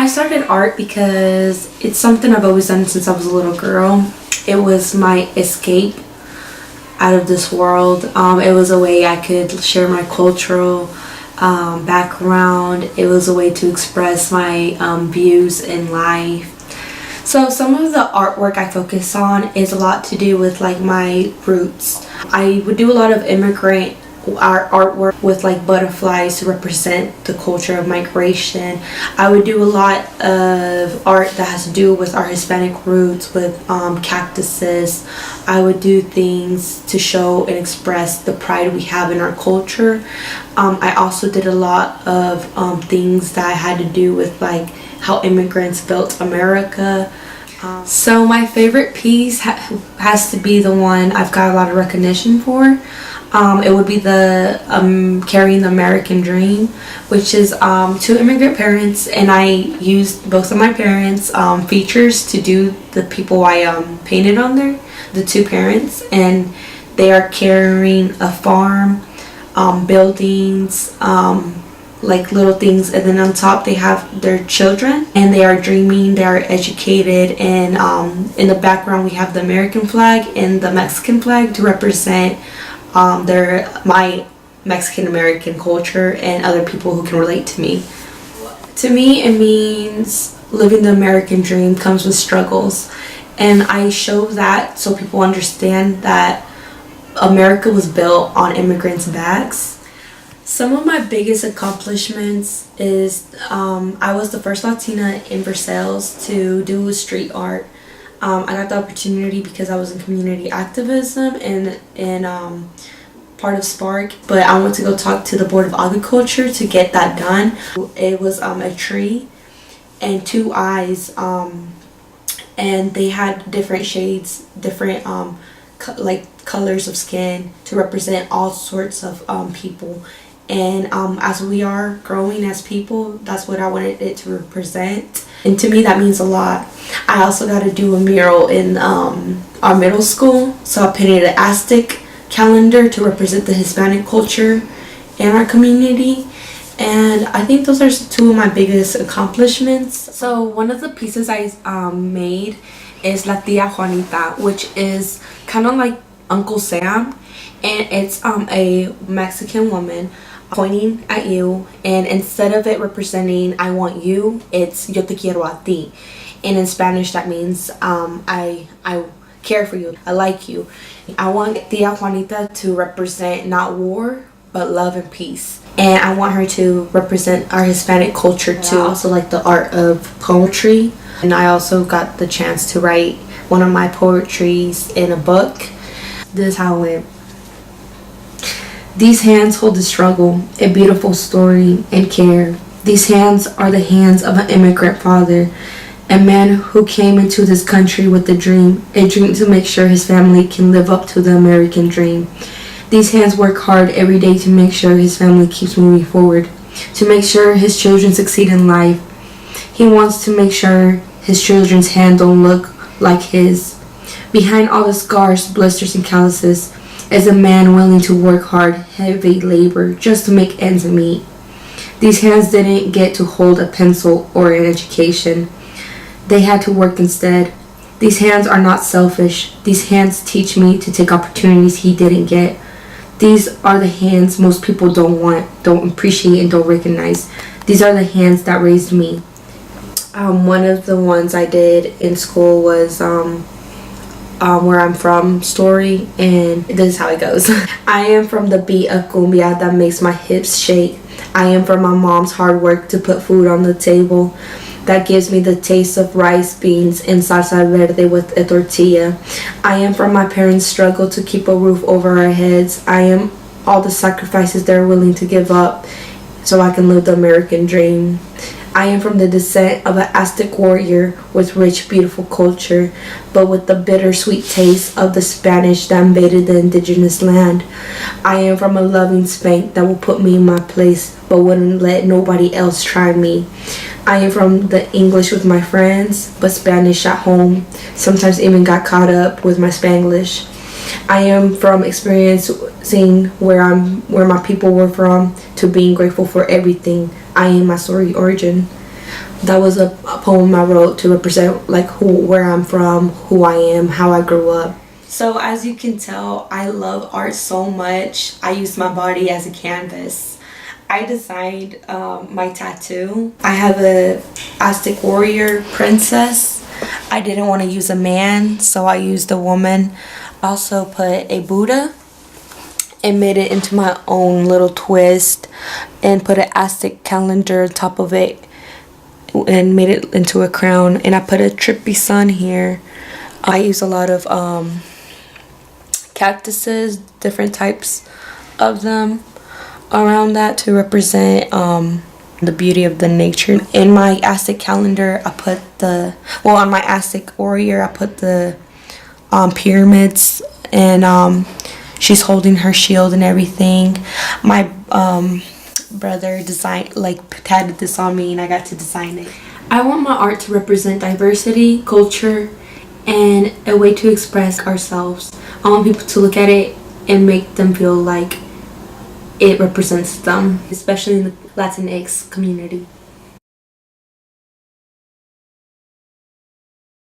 I started art because it's something I've always done since I was a little girl. It was my escape out of this world. It was a way I could share my cultural background. It was a way to express my views in life. So some of the artwork I focus on is a lot to do with like my roots. I would do a lot of immigrant artwork with like butterflies to represent the culture of migration. I would do a lot of art that has to do with our Hispanic roots, with cactuses. I would do things to show and express the pride we have in our culture. I also did a lot of things that had to do with like how immigrants built America. So my favorite piece has to be the one I've got a lot of recognition for. It would be the Carrying the American Dream, which is two immigrant parents, and I used both of my parents' features to do the people I painted on there, the two parents, and they are carrying a farm, buildings, like little things, and then on top they have their children, and they are dreaming, they are educated, and in the background we have the American flag and the Mexican flag to represent my Mexican American culture and other people who can relate to me. To me, it means living the American dream comes with struggles, and I show that so people understand that America was built on immigrants' backs. Some of my biggest accomplishments is I was the first Latina in Versailles to do street art. I got the opportunity because I was in community activism and part of Spark, but I went to go talk to the Board of Agriculture to get that done. It was a tree and two eyes, and they had different shades, different like colors of skin to represent all sorts of people. And as we are growing as people, that's what I wanted it to represent. And to me, that means a lot. I also got to do a mural in our middle school. So I painted an Aztec calendar to represent the Hispanic culture in our community. And I think those are two of my biggest accomplishments. So one of the pieces I made is La Tía Juanita, which is kind of like Uncle Sam. And it's a Mexican woman pointing at you, and instead of it representing I want you, it's yo te quiero a ti, and in Spanish that means I care for you, I like you. I want Tia Juanita to represent not war but love and peace, and I want her to represent our Hispanic culture too. I also like the art of poetry, and I also got the chance to write one of my poetries in a book. This is how it went. These hands hold the struggle, a beautiful story, and care. These hands are the hands of an immigrant father, a man who came into this country with a dream to make sure his family can live up to the American dream. These hands work hard every day to make sure his family keeps moving forward, to make sure his children succeed in life. He wants to make sure his children's hand don't look like his. Behind all the scars, blisters, and calluses, as a man willing to work hard, heavy labor, just to make ends meet. These hands didn't get to hold a pencil or an education. They had to work instead. These hands are not selfish. These hands teach me to take opportunities he didn't get. These are the hands most people don't want, don't appreciate, and don't recognize. These are the hands that raised me. One of the ones I did in school was where I'm from story, and this is how it goes. I am from the beat of cumbia that makes my hips shake. I am from my mom's hard work to put food on the table that gives me the taste of rice, beans, and salsa verde with a tortilla. I am from my parents' struggle to keep a roof over our heads. I am all the sacrifices they're willing to give up so I can live the American dream. I am from the descent of an Aztec warrior with rich, beautiful culture, but with the bittersweet taste of the Spanish that invaded the indigenous land. I am from a loving spank that will put me in my place, but wouldn't let nobody else try me. I am from the English with my friends, but Spanish at home. Sometimes even got caught up with my Spanglish. I am from experiencing where my people were from to being grateful for everything. I am my story origin. That was a poem I wrote to represent like where I'm from, who I am, how I grew up. So as you can tell, I love art so much. I use my body as a canvas. I designed my tattoo. I have a Aztec warrior princess. I didn't want to use a man, so I used a woman. I also put a Buddha and made it into my own little twist and put an Aztec calendar on top of it and made it into a crown. And I put a trippy sun here. I use a lot of cactuses, different types of them around that to represent the beauty of the nature. In my Aztec calendar, I put on my Aztec warrior, I put the pyramids, and she's holding her shield and everything. My brother tatted this on me, and I got to design it. I want my art to represent diversity, culture, and a way to express ourselves. I want people to look at it and make them feel like it represents them, especially in the Latinx community.